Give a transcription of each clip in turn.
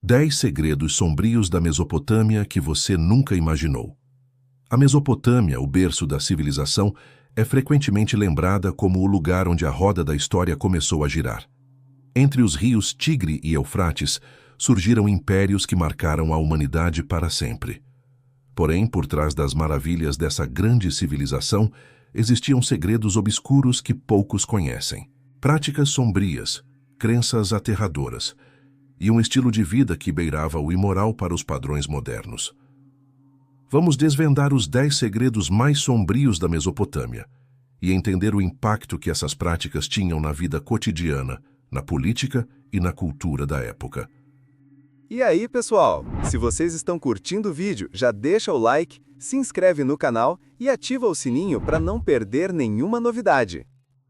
10 segredos sombrios da Mesopotâmia que você nunca imaginou. A Mesopotâmia, o berço da civilização, é frequentemente lembrada como o lugar onde a roda da história começou a girar. Entre os rios Tigre e Eufrates, surgiram impérios que marcaram a humanidade para sempre. Porém, por trás das maravilhas dessa grande civilização, existiam segredos obscuros que poucos conhecem. Práticas sombrias, crenças aterradoras, e um estilo de vida que beirava o imoral para os padrões modernos. Vamos desvendar os 10 segredos mais sombrios da Mesopotâmia e entender o impacto que essas práticas tinham na vida cotidiana, na política e na cultura da época. E aí, pessoal? Se vocês estão curtindo o vídeo, já deixa o like, se inscreve no canal e ativa o sininho para não perder nenhuma novidade.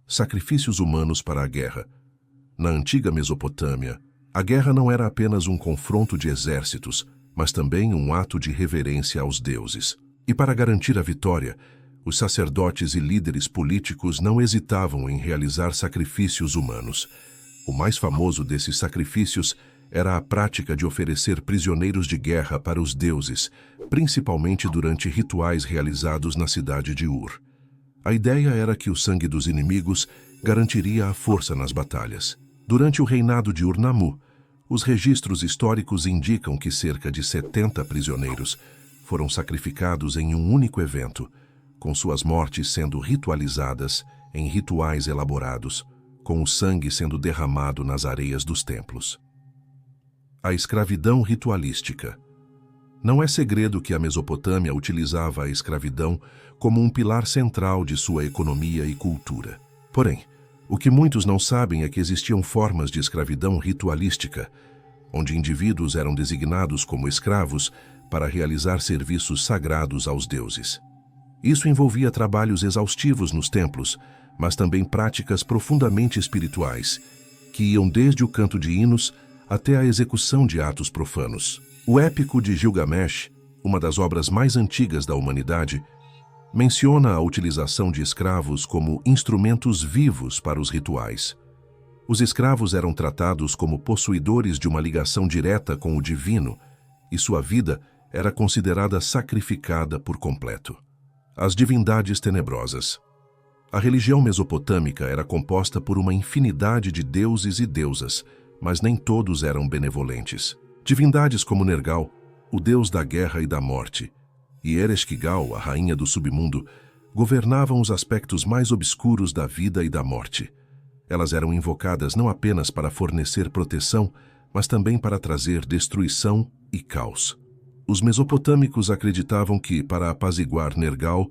Sacrifícios humanos para a guerra. Na antiga Mesopotâmia, a guerra não era apenas um confronto de exércitos, mas também um ato de reverência aos deuses. E para garantir a vitória, os sacerdotes e líderes políticos não hesitavam em realizar sacrifícios humanos. O mais famoso desses sacrifícios era a prática de oferecer prisioneiros de guerra para os deuses, principalmente durante rituais realizados na cidade de Ur. A ideia era que o sangue dos inimigos garantiria a força nas batalhas. Durante o reinado de Ur-Nammu, os registros históricos indicam que cerca de 70 prisioneiros foram sacrificados em um único evento, com suas mortes sendo ritualizadas em rituais elaborados, com o sangue sendo derramado nas areias dos templos. A escravidão ritualística. Não é segredo que a Mesopotâmia utilizava a escravidão como um pilar central de sua economia e cultura. Porém, o que muitos não sabem é que existiam formas de escravidão ritualística, onde indivíduos eram designados como escravos para realizar serviços sagrados aos deuses. Isso envolvia trabalhos exaustivos nos templos, mas também práticas profundamente espirituais, que iam desde o canto de hinos até a execução de atos profanos. O Épico de Gilgamesh, uma das obras mais antigas da humanidade, menciona a utilização de escravos como instrumentos vivos para os rituais. Os escravos eram tratados como possuidores de uma ligação direta com o divino, e sua vida era considerada sacrificada por completo. As divindades tenebrosas. A religião mesopotâmica era composta por uma infinidade de deuses e deusas, mas nem todos eram benevolentes. Divindades como Nergal, o deus da guerra e da morte, e Ereshkigal, a rainha do submundo, governavam os aspectos mais obscuros da vida e da morte. Elas eram invocadas não apenas para fornecer proteção, mas também para trazer destruição e caos. Os mesopotâmicos acreditavam que, para apaziguar Nergal,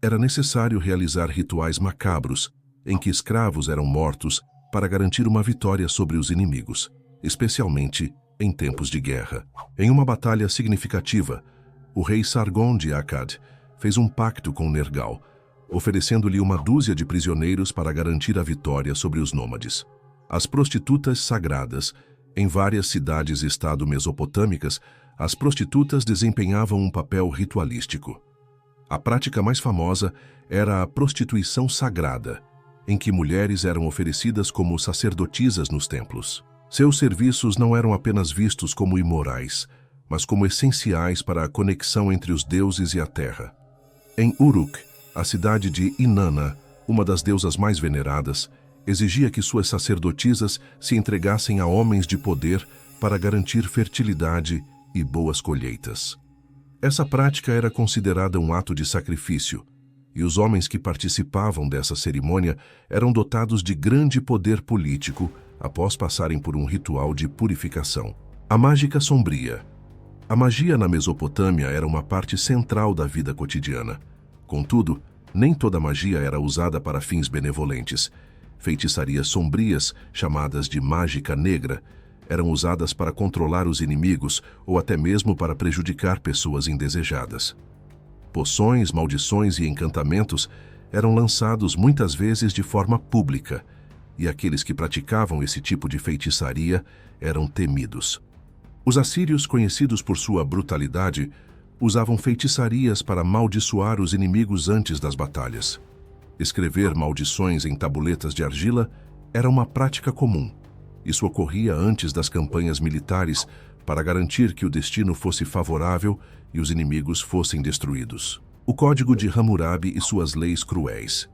era necessário realizar rituais macabros, em que escravos eram mortos para garantir uma vitória sobre os inimigos, especialmente em tempos de guerra. Em uma batalha significativa, o rei Sargon de Akkad fez um pacto com Nergal, oferecendo-lhe uma dúzia de prisioneiros para garantir a vitória sobre os nômades. As prostitutas sagradas. Em várias cidades-estado mesopotâmicas, as prostitutas desempenhavam um papel ritualístico. A prática mais famosa era a prostituição sagrada, em que mulheres eram oferecidas como sacerdotisas nos templos. Seus serviços não eram apenas vistos como imorais, mas como essenciais para a conexão entre os deuses e a terra. Em Uruk, a cidade de Inanna, uma das deusas mais veneradas, exigia que suas sacerdotisas se entregassem a homens de poder para garantir fertilidade e boas colheitas. Essa prática era considerada um ato de sacrifício, e os homens que participavam dessa cerimônia eram dotados de grande poder político após passarem por um ritual de purificação. A mágica sombria. A magia na Mesopotâmia era uma parte central da vida cotidiana. Contudo, nem toda magia era usada para fins benevolentes. Feitiçarias sombrias, chamadas de mágica negra, eram usadas para controlar os inimigos ou até mesmo para prejudicar pessoas indesejadas. Poções, maldições e encantamentos eram lançados muitas vezes de forma pública, e aqueles que praticavam esse tipo de feitiçaria eram temidos. Os assírios, conhecidos por sua brutalidade, usavam feitiçarias para amaldiçoar os inimigos antes das batalhas. Escrever maldições em tabuletas de argila era uma prática comum. Isso ocorria antes das campanhas militares para garantir que o destino fosse favorável e os inimigos fossem destruídos. O Código de Hammurabi e suas leis cruéis.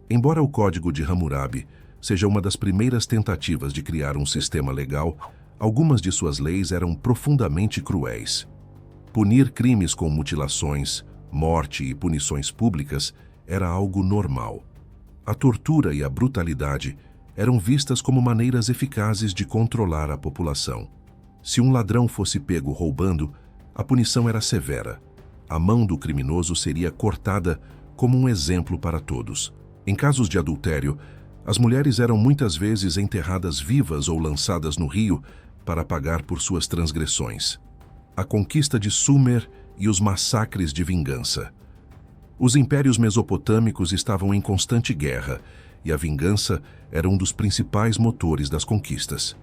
Embora o Código de Hammurabi seja uma das primeiras tentativas de criar um sistema legal, algumas de suas leis eram profundamente cruéis. Punir crimes com mutilações, morte e punições públicas era algo normal. A tortura e a brutalidade eram vistas como maneiras eficazes de controlar a população. Se um ladrão fosse pego roubando, a punição era severa. A mão do criminoso seria cortada como um exemplo para todos. Em casos de adultério, as mulheres eram muitas vezes enterradas vivas ou lançadas no rio para pagar por suas transgressões. A conquista de Sumer e os massacres de vingança. Os impérios mesopotâmicos estavam em constante guerra, e a vingança era um dos principais motores das conquistas.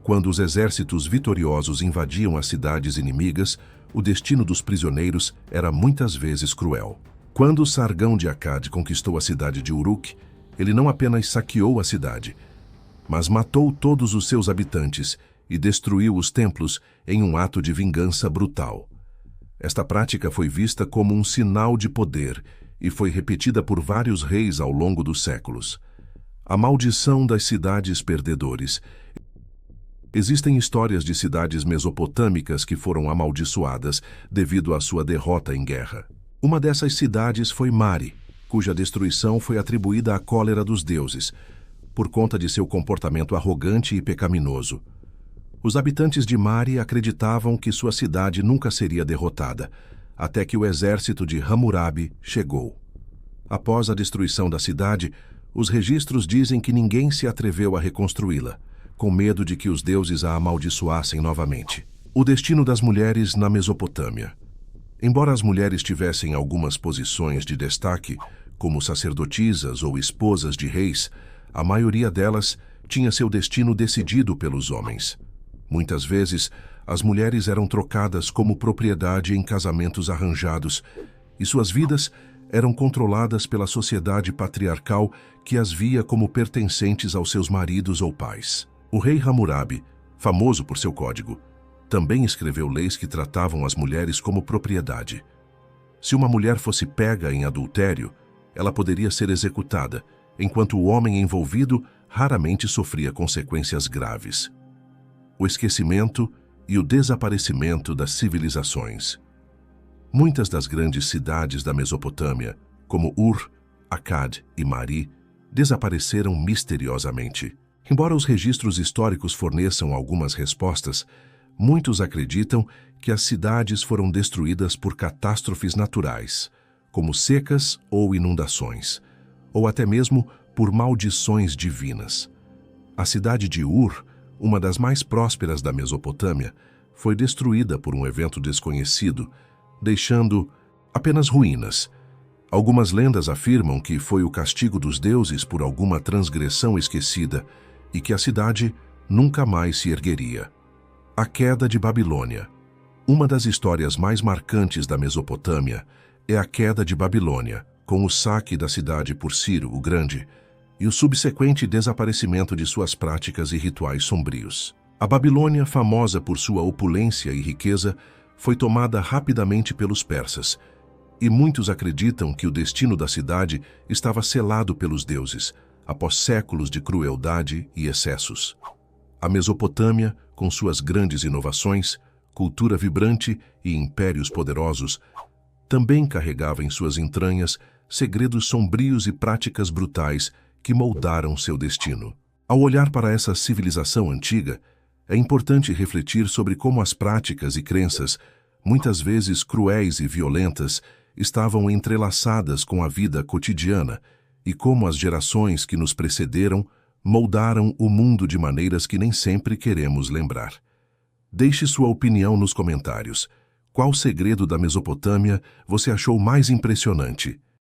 Quando os exércitos vitoriosos invadiam as cidades inimigas, o destino dos prisioneiros era muitas vezes cruel. Quando Sargão de Akkad conquistou a cidade de Uruk, ele não apenas saqueou a cidade, mas matou todos os seus habitantes e destruiu os templos em um ato de vingança brutal. Esta prática foi vista como um sinal de poder e foi repetida por vários reis ao longo dos séculos. A maldição das cidades perdedores. Existem histórias de cidades mesopotâmicas que foram amaldiçoadas devido à sua derrota em guerra. Uma dessas cidades foi Mari, cuja destruição foi atribuída à cólera dos deuses, por conta de seu comportamento arrogante e pecaminoso. Os habitantes de Mari acreditavam que sua cidade nunca seria derrotada, até que o exército de Hammurabi chegou. Após a destruição da cidade, os registros dizem que ninguém se atreveu a reconstruí-la, com medo de que os deuses a amaldiçoassem novamente. O destino das mulheres na Mesopotâmia. Embora as mulheres tivessem algumas posições de destaque, como sacerdotisas ou esposas de reis, a maioria delas tinha seu destino decidido pelos homens. Muitas vezes, as mulheres eram trocadas como propriedade em casamentos arranjados, e suas vidas eram controladas pela sociedade patriarcal que as via como pertencentes aos seus maridos ou pais. O rei Hammurabi, famoso por seu código, também escreveu leis que tratavam as mulheres como propriedade. Se uma mulher fosse pega em adultério, ela poderia ser executada, enquanto o homem envolvido raramente sofria consequências graves. O esquecimento e o desaparecimento das civilizações. Muitas das grandes cidades da Mesopotâmia, como Ur, Akkad e Mari, desapareceram misteriosamente. Embora os registros históricos forneçam algumas respostas, muitos acreditam que as cidades foram destruídas por catástrofes naturais, como secas ou inundações, ou até mesmo por maldições divinas. A cidade de Ur, uma das mais prósperas da Mesopotâmia, foi destruída por um evento desconhecido, deixando apenas ruínas. Algumas lendas afirmam que foi o castigo dos deuses por alguma transgressão esquecida e que a cidade nunca mais se ergueria. A queda de Babilônia. Uma das histórias mais marcantes da Mesopotâmia é a queda de Babilônia, com o saque da cidade por Ciro o Grande e o subsequente desaparecimento de suas práticas e rituais sombrios. A Babilônia, famosa por sua opulência e riqueza, foi tomada rapidamente pelos persas, e muitos acreditam que o destino da cidade estava selado pelos deuses, após séculos de crueldade e excessos. A Mesopotâmia, com suas grandes inovações, cultura vibrante e impérios poderosos, também carregava em suas entranhas segredos sombrios e práticas brutais que moldaram seu destino. Ao olhar para essa civilização antiga, é importante refletir sobre como as práticas e crenças, muitas vezes cruéis e violentas, estavam entrelaçadas com a vida cotidiana e como as gerações que nos precederam moldaram o mundo de maneiras que nem sempre queremos lembrar. Deixe sua opinião nos comentários. Qual segredo da Mesopotâmia você achou mais impressionante?